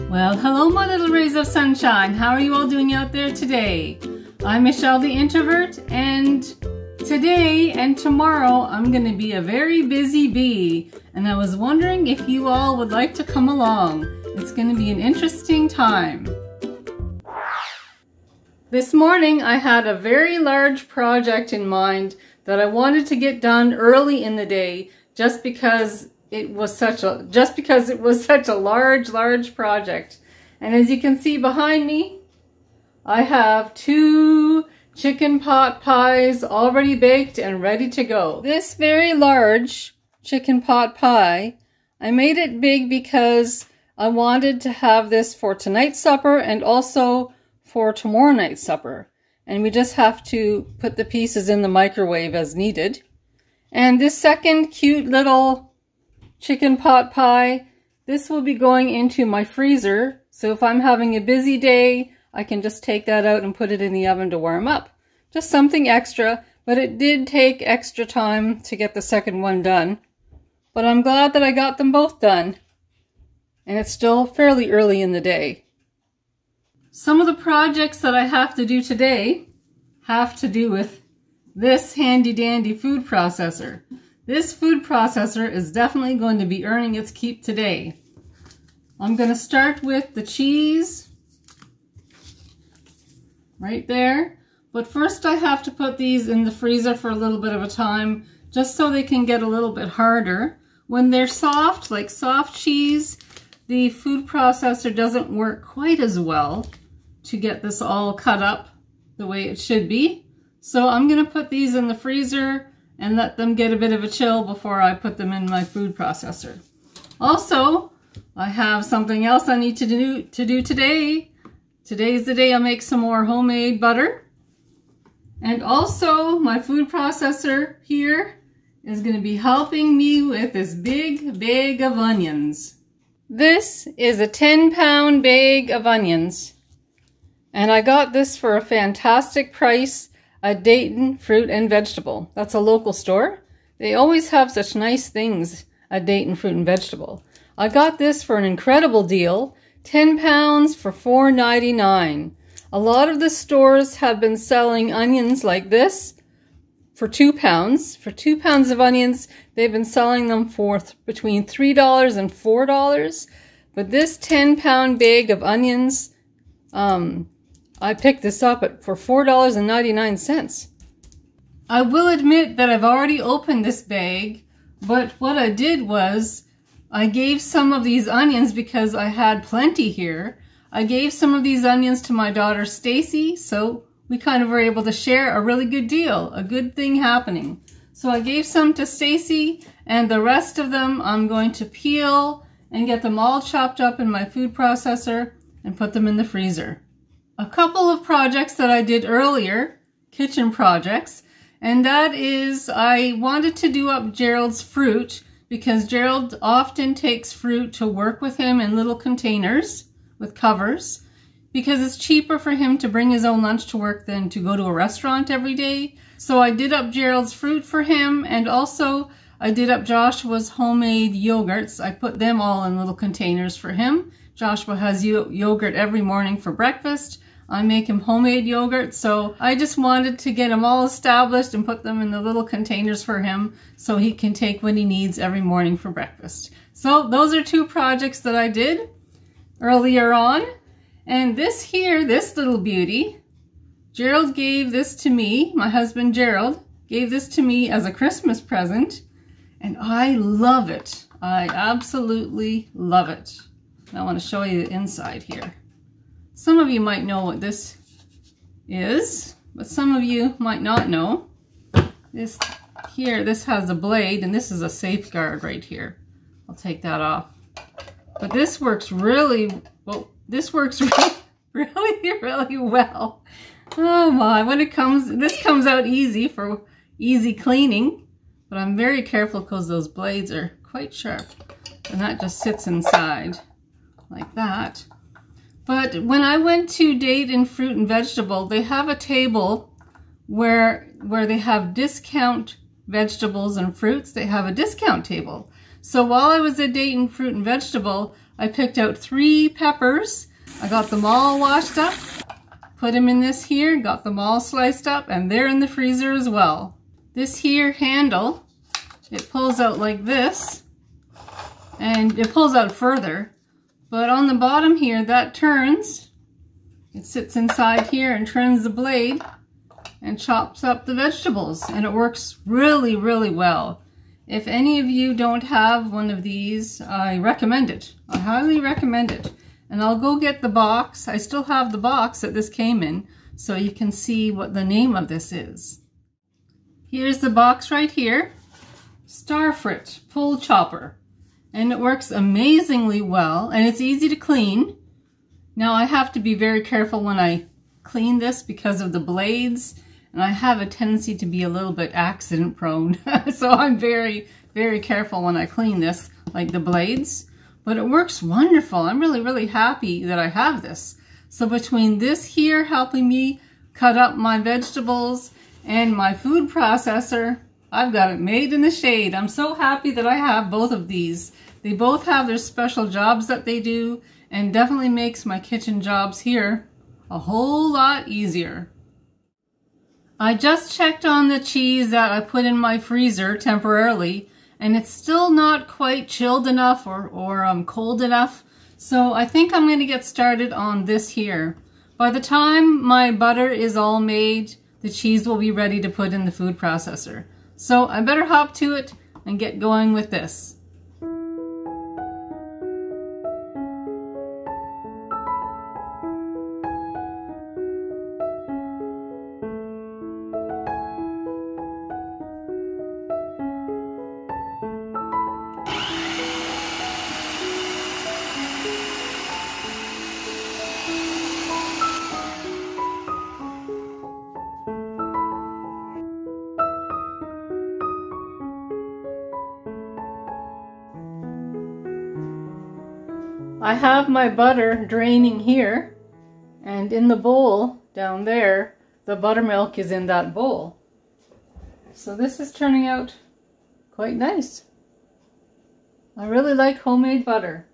Well, hello my little rays of sunshine. How are you all doing out there today? I'm Michelle the Introvert, and today and tomorrow I'm going to be a very busy bee, and I was wondering if you all would like to come along. It's going to be an interesting time. This morning I had a very large project in mind that I wanted to get done early in the day just because it was such a large project. And as you can see behind me, I have 2 chicken pot pies already baked and ready to go. This very large chicken pot pie, I made it big because I wanted to have this for tonight's supper and also for tomorrow night's supper. And we just have to put the pieces in the microwave as needed. And this second cute little chicken pot pie, this will be going into my freezer, so if I'm having a busy day, I can just take that out and put it in the oven to warm up. Just something extra, but it did take extra time to get the second one done. But I'm glad that I got them both done, and it's still fairly early in the day. Some of the projects that I have to do today have to do with this handy dandy food processor. This food processor is definitely going to be earning its keep today. I'm going to start with the cheese right there. But first I have to put these in the freezer for a little bit of a time just so they can get a little bit harder. When they're soft, like soft cheese, the food processor doesn't work quite as well to get this all cut up the way it should be. So I'm going to put these in the freezer and let them get a bit of a chill before I put them in my food processor. Also, I have something else I need to do today. Today's the day I'll make some more homemade butter. And also, my food processor here is going to be helping me with this big bag of onions. This is a 10-pound bag of onions. And I got this for a fantastic price at Dayton Fruit and Vegetable. That's a local store. They always have such nice things at Dayton Fruit and Vegetable. I got this for an incredible deal, 10 pounds for $4.99. A lot of the stores have been selling onions like this for 2 pounds. For 2 pounds of onions, they've been selling them for between $3 and $4. But this 10-pound bag of onions, I picked this up for $4.99. I will admit that I've already opened this bag, but what I did was I gave some of these onions, because I had plenty here, I gave some of these onions to my daughter Stacy, so we kind of were able to share a really good deal, a good thing happening. So I gave some to Stacy, and the rest of them I'm going to peel and get them all chopped up in my food processor and put them in the freezer. A couple of projects that I did earlier, kitchen projects, and that is I wanted to do up Gerald's fruit because Gerald often takes fruit to work with him in little containers with covers because it's cheaper for him to bring his own lunch to work than to go to a restaurant every day. So I did up Gerald's fruit for him, and also I did up Joshua's homemade yogurts. I put them all in little containers for him. Joshua has yogurt every morning for breakfast. I make him homemade yogurt, so I just wanted to get them all established and put them in the little containers for him so he can take what he needs every morning for breakfast. So those are 2 projects that I did earlier on. And this here, this little beauty, Gerald gave this to me, my husband Gerald gave this to me as a Christmas present, and I love it. I absolutely love it. I want to show you the inside here. Some of you might know what this is, but some of you might not know. This has a blade, and this is a safeguard right here. I'll take that off. But this works really well. This works really well. Oh my, this comes out easy for easy cleaning, but I'm very careful because those blades are quite sharp. And that just sits inside like that. But when I went to Dayton Fruit and Vegetable, they have a table where they have discount vegetables and fruits. They have a discount table. So while I was at Dayton Fruit and Vegetable, I picked out 3 peppers. I got them all washed up, put them in this here, got them all sliced up, and they're in the freezer as well. This here handle, it pulls out like this, and it pulls out further, but on the bottom here, that turns. It sits inside here and turns the blade and chops up the vegetables, and it works really, really well. If any of you don't have one of these, I recommend it. I highly recommend it. And I'll go get the box. I still have the box that this came in, so you can see what the name of this is. Here's the box right here. Starfrit pull chopper. And it works amazingly well, and it's easy to clean. Now I have to be very careful when I clean this because of the blades, and I have a tendency to be a little bit accident prone. So I'm very, very careful when I clean this, like the blades. But it works wonderful. I'm really, really happy that I have this. So between this here helping me cut up my vegetables and my food processor, I've got it made in the shade. I'm so happy that I have both of these. They both have their special jobs that they do, and definitely makes my kitchen jobs here a whole lot easier. I just checked on the cheese that I put in my freezer temporarily, and it's still not quite chilled enough or cold enough. So I think I'm going to get started on this here. By the time my butter is all made, the cheese will be ready to put in the food processor. So I better hop to it and get going with this. I have my butter draining here, and in the bowl down there, the buttermilk is in that bowl. So this is turning out quite nice. I really like homemade butter.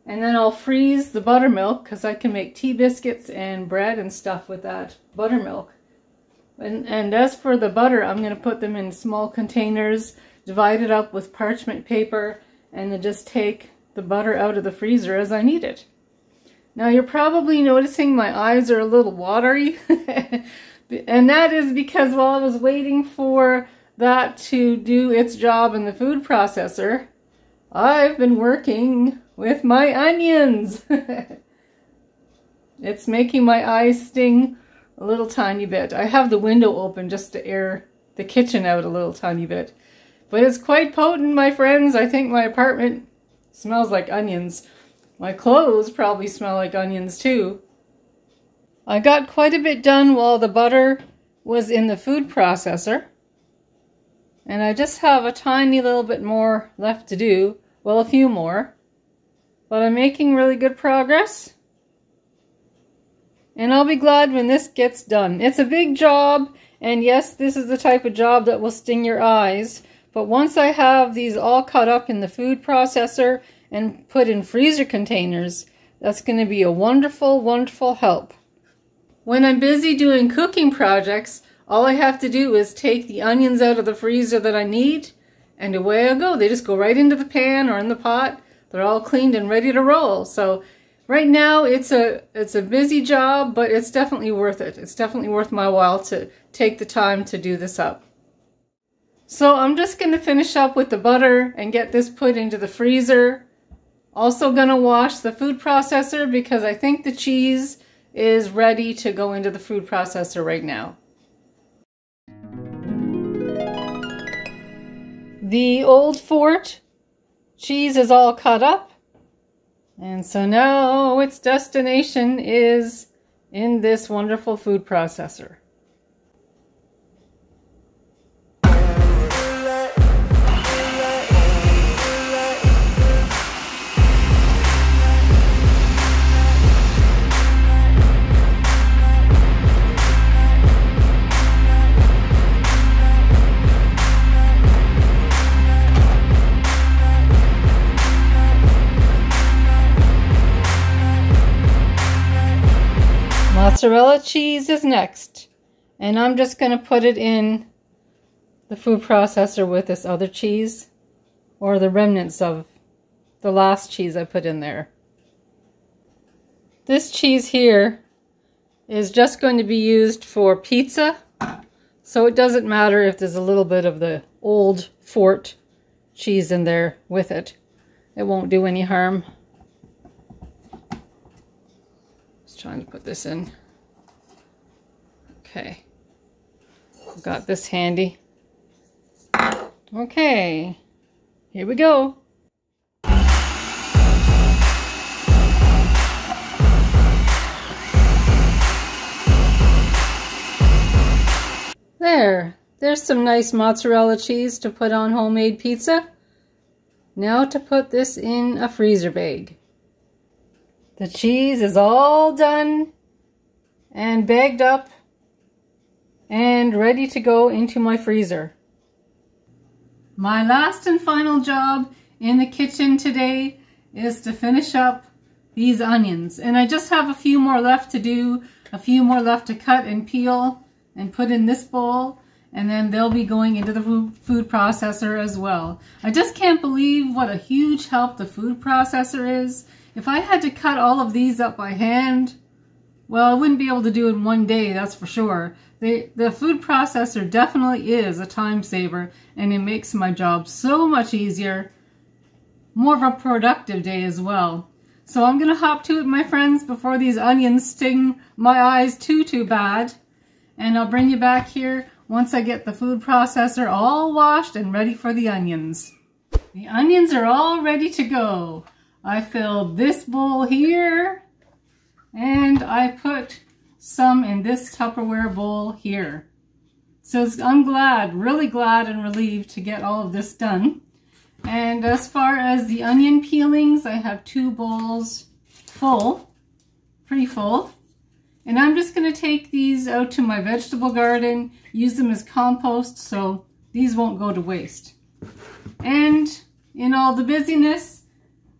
And then I'll freeze the buttermilk because I can make tea biscuits and bread and stuff with that buttermilk. And as for the butter, I'm going to put them in small containers, divide it up with parchment paper, and then just take the butter out of the freezer as I need it. Now you're probably noticing my eyes are a little watery, and that is because while I was waiting for that to do its job in the food processor, I've been working with my onions. It's making my eyes sting a little tiny bit. I have the window open just to air the kitchen out a little tiny bit. But it's quite potent, my friends. I think my apartment smells like onions. My clothes probably smell like onions too. I got quite a bit done while the butter was in the food processor. And I just have a tiny little bit more left to do. Well, a few more. But I'm making really good progress. And I'll be glad when this gets done. It's a big job, and yes, this is the type of job that will sting your eyes. But once I have these all cut up in the food processor and put in freezer containers, that's going to be a wonderful, wonderful help. When I'm busy doing cooking projects, all I have to do is take the onions out of the freezer that I need, and away I go. They just go right into the pan or in the pot. They're all cleaned and ready to roll. So right now it's a busy job, but it's definitely worth it. It's definitely worth my while to take the time to do this up. So I'm just going to finish up with the butter and get this put into the freezer. Also going to wash the food processor because I think the cheese is ready to go into the food processor right now. The Old Fort cheese is all cut up, and so now its destination is in this wonderful food processor. Mozzarella cheese is next, and I'm just going to put it in the food processor with this other cheese, or the remnants of the last cheese I put in there. This cheese here is just going to be used for pizza, so it doesn't matter if there's a little bit of the old fort cheese in there with it. It won't do any harm. Just trying to put this in. Okay. I've got this handy. Okay. Here we go. There's some nice mozzarella cheese to put on homemade pizza. Now to put this in a freezer bag. The cheese is all done and bagged up and ready to go into my freezer. My last and final job in the kitchen today is to finish up these onions. And I just have a few more left to do, a few more left to cut and peel and put in this bowl, and then they'll be going into the food processor as well. I just can't believe what a huge help the food processor is. If I had to cut all of these up by hand, well, I wouldn't be able to do it in one day, that's for sure. The food processor definitely is a time saver, and it makes my job so much easier. More of a productive day as well. So I'm going to hop to it, my friends, before these onions sting my eyes too bad. And I'll bring you back here once I get the food processor all washed and ready for the onions. The onions are all ready to go. I filled this bowl here, and I put some in this Tupperware bowl here. So I'm glad, really glad and relieved to get all of this done. And as far as the onion peelings, I have 2 bowls full, pretty full. And I'm just going to take these out to my vegetable garden, use them as compost so these won't go to waste. And in all the busyness,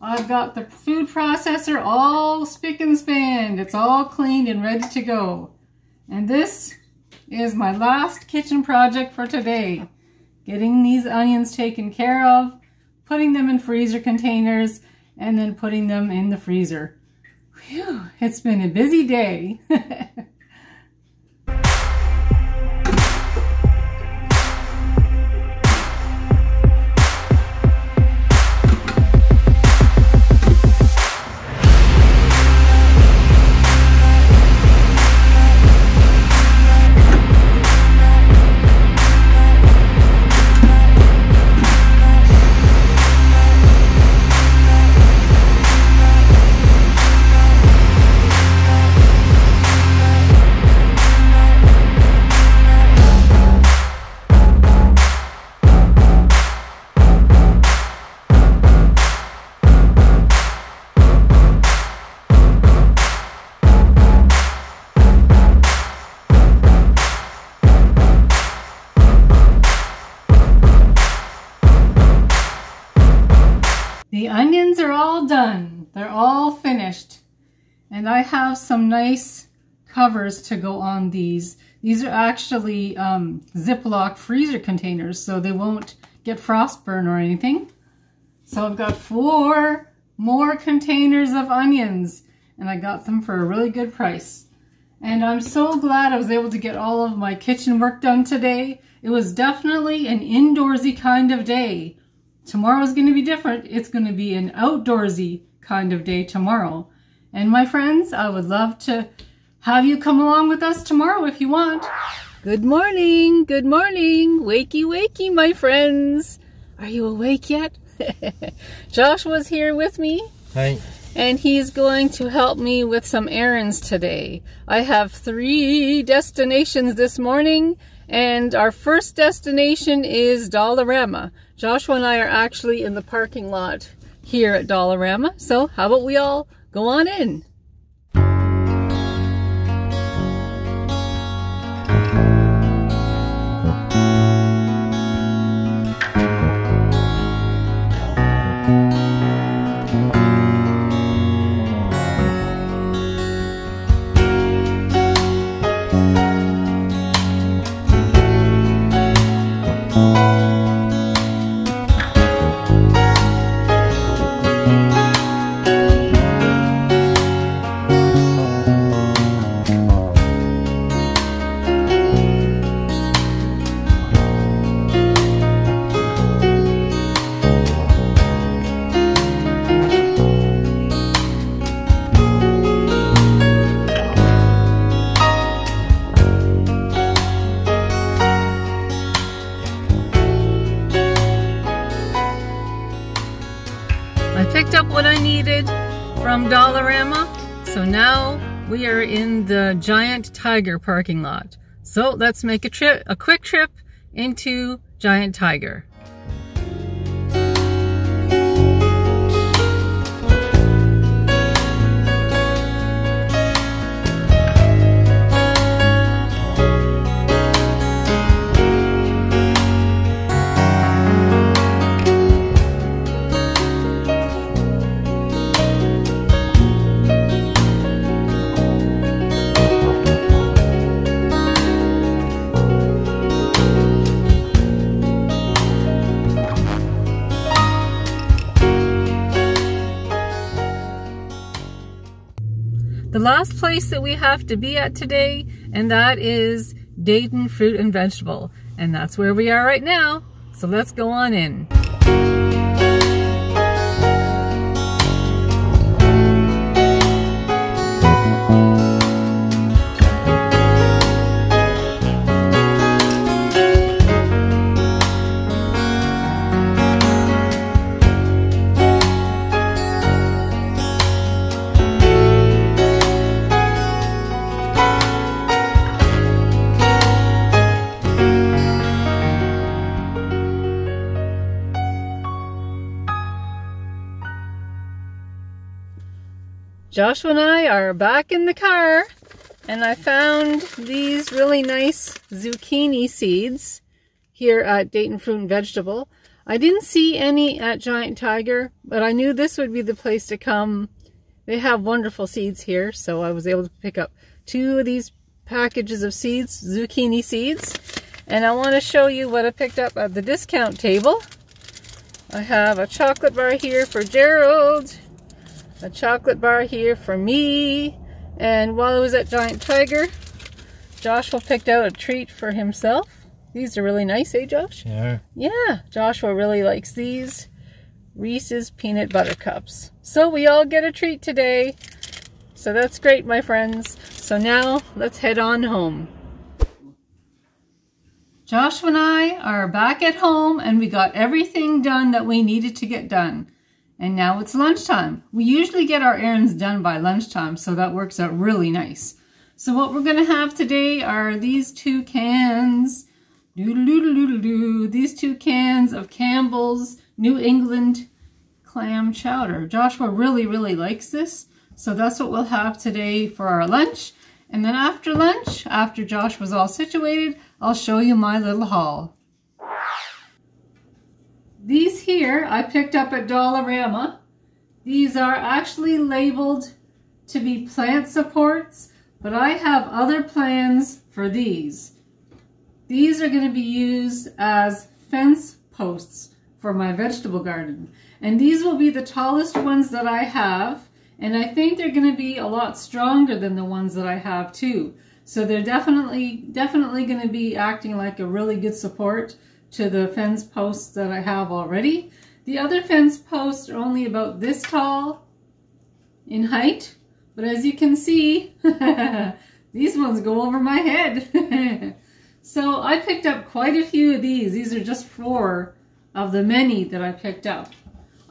I've got the food processor all spick and span. It's all cleaned and ready to go. And this is my last kitchen project for today. Getting these onions taken care of, putting them in freezer containers, and then putting them in the freezer. Whew, it's been a busy day. The onions are all done. They're all finished. And I have some nice covers to go on these. These are actually Ziploc freezer containers, so they won't get frostburn or anything. So I've got 4 more containers of onions, and I got them for a really good price. And I'm so glad I was able to get all of my kitchen work done today. It was definitely an indoorsy kind of day. Tomorrow's going to be different. It's going to be an outdoorsy kind of day tomorrow. And my friends, I would love to have you come along with us tomorrow if you want. Good morning, wakey wakey my friends. Are you awake yet? Joshua's here with me. Hi. And he's going to help me with some errands today. I have 3 destinations this morning, and our first destination is Dollarama. Joshua and I are actually in the parking lot here at Dollarama, so how about we all go on in? from Dollarama. So now we are in the Giant Tiger parking lot. So let's make a quick trip into Giant Tiger. The last place that we have to be at today, and that is Dayton Fruit and Vegetable. And that's where we are right now. So let's go on in. Joshua and I are back in the car, and I found these really nice zucchini seeds here at Dayton Fruit and Vegetable. I didn't see any at Giant Tiger, but I knew this would be the place to come. They have wonderful seeds here, so I was able to pick up 2 of these packages of seeds, zucchini seeds. And I want to show you what I picked up at the discount table. I have a chocolate bar here for Gerald, a chocolate bar here for me, and while I was at Giant Tiger, Joshua picked out a treat for himself. These are really nice, eh, Josh? Yeah. Yeah, Joshua really likes these Reese's Peanut Butter Cups. So we all get a treat today. So that's great, my friends. So now let's head on home. Joshua and I are back at home, and we got everything done that we needed to get done. And now it's lunchtime. We usually get our errands done by lunchtime, so that works out really nice. So what we're gonna have today are these 2 cans, these 2 cans of Campbell's New England clam chowder. Joshua really likes this, so that's what we'll have today for our lunch. And then after lunch, after Josh was all situated, I'll show you my little haul. These here I picked up at Dollarama. These are actually labeled to be plant supports, but I have other plans for these. These are going to be used as fence posts for my vegetable garden. And these will be the tallest ones that I have, and I think they're going to be a lot stronger than the ones that I have too. So they're definitely going to be acting like a really good support to the fence posts that I have already. The other fence posts are only about this tall in height, but as you can see, these ones go over my head. So I picked up quite a few of these. These are just 4 of the many that I picked up.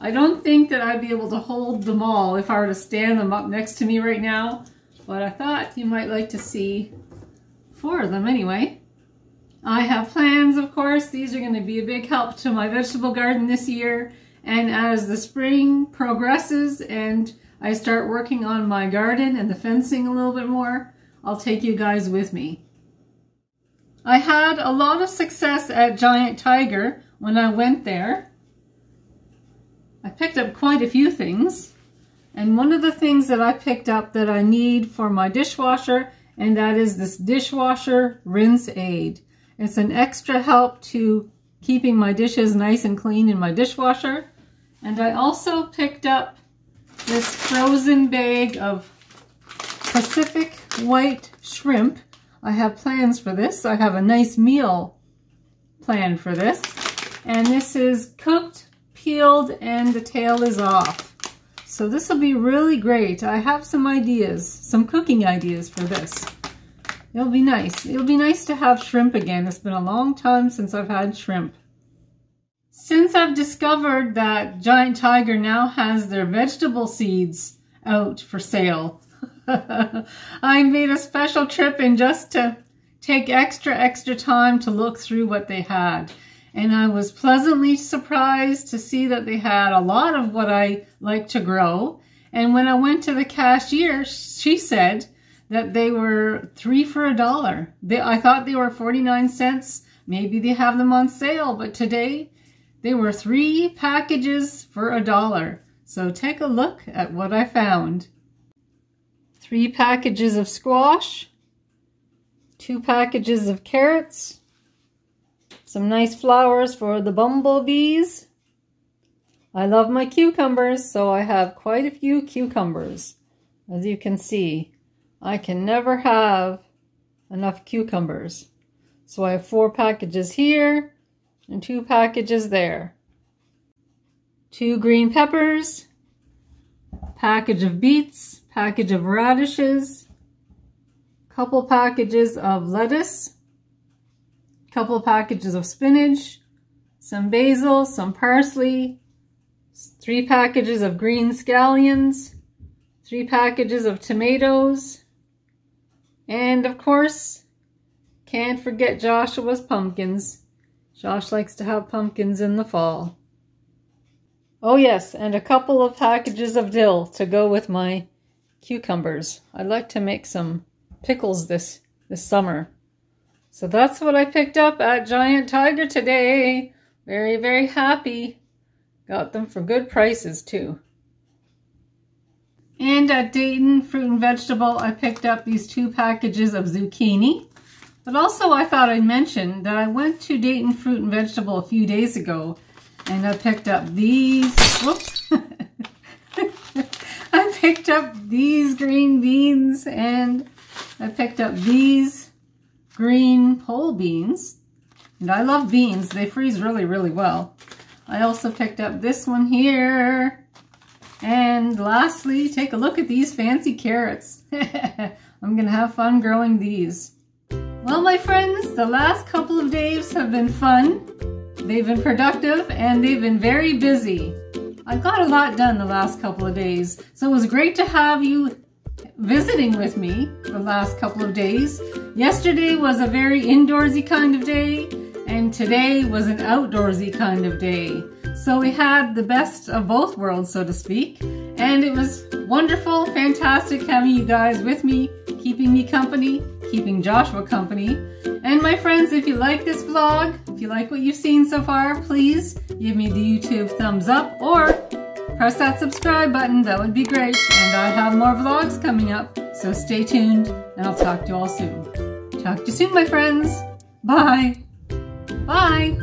I don't think that I'd be able to hold them all if I were to stand them up next to me right now, but I thought you might like to see 4 of them anyway. I have plans, of course. These are going to be a big help to my vegetable garden this year. And as the spring progresses and I start working on my garden and the fencing a little bit more, I'll take you guys with me. I had a lot of success at Giant Tiger when I went there. I picked up quite a few things. And one of the things that I picked up that I need for my dishwasher, and that is this dishwasher rinse aid. It's an extra help to keeping my dishes nice and clean in my dishwasher. And I also picked up this frozen bag of Pacific white shrimp. I have plans for this. I have a nice meal planned for this. And this is cooked, peeled, and the tail is off. So this will be really great. I have some ideas, some cooking ideas for this. It'll be nice. It'll be nice to have shrimp again. It's been a long time since I've had shrimp. Since I've discovered that Giant Tiger now has their vegetable seeds out for sale. I made a special trip in just to take extra time to look through what they had. And I was pleasantly surprised to see that they had a lot of what I like to grow. And when I went to the cashier, she said that they were 3 for $1. I thought they were 49 cents. Maybe they have them on sale, but today they were 3 packages for $1. So take a look at what I found. 3 packages of squash, 2 packages of carrots, some nice flowers for the bumblebees. I love my cucumbers, so I have quite a few cucumbers. As you can see, I can never have enough cucumbers. So I have 4 packages here and 2 packages there. 2 green peppers, package of beets, package of radishes, couple packages of lettuce, couple packages of spinach, some basil, some parsley, 3 packages of green scallions, 3 packages of tomatoes, and of course, can't forget Joshua's pumpkins. Josh likes to have pumpkins in the fall. Oh yes, and a couple of packages of dill to go with my cucumbers. I'd like to make some pickles this summer. So that's what I picked up at Giant Tiger today. Very happy. Got them for good prices too. And at Dayton Fruit and Vegetable, I picked up these 2 packages of zucchini. But also I thought I'd mention that I went to Dayton Fruit and Vegetable a few days ago and I picked up these, whoops. I picked up these green beans and I picked up these green pole beans. And I love beans, they freeze really well. I also picked up this one here. And lastly, take a look at these fancy carrots. I'm gonna have fun growing these. Well, my friends, the last couple of days have been fun. They've been productive and they've been very busy. I got a lot done the last couple of days, so it was great to have you visiting with me the last couple of days. Yesterday was a very indoorsy kind of day, and today was an outdoorsy kind of day. So we had the best of both worlds, so to speak, and it was wonderful, fantastic having you guys with me, keeping me company, keeping Joshua company. And my friends, if you like this vlog, if you like what you've seen so far, please give me the YouTube thumbs up or press that subscribe button. That would be great. And I have more vlogs coming up, so stay tuned and I'll talk to you all soon. Talk to you soon, my friends. Bye. Bye.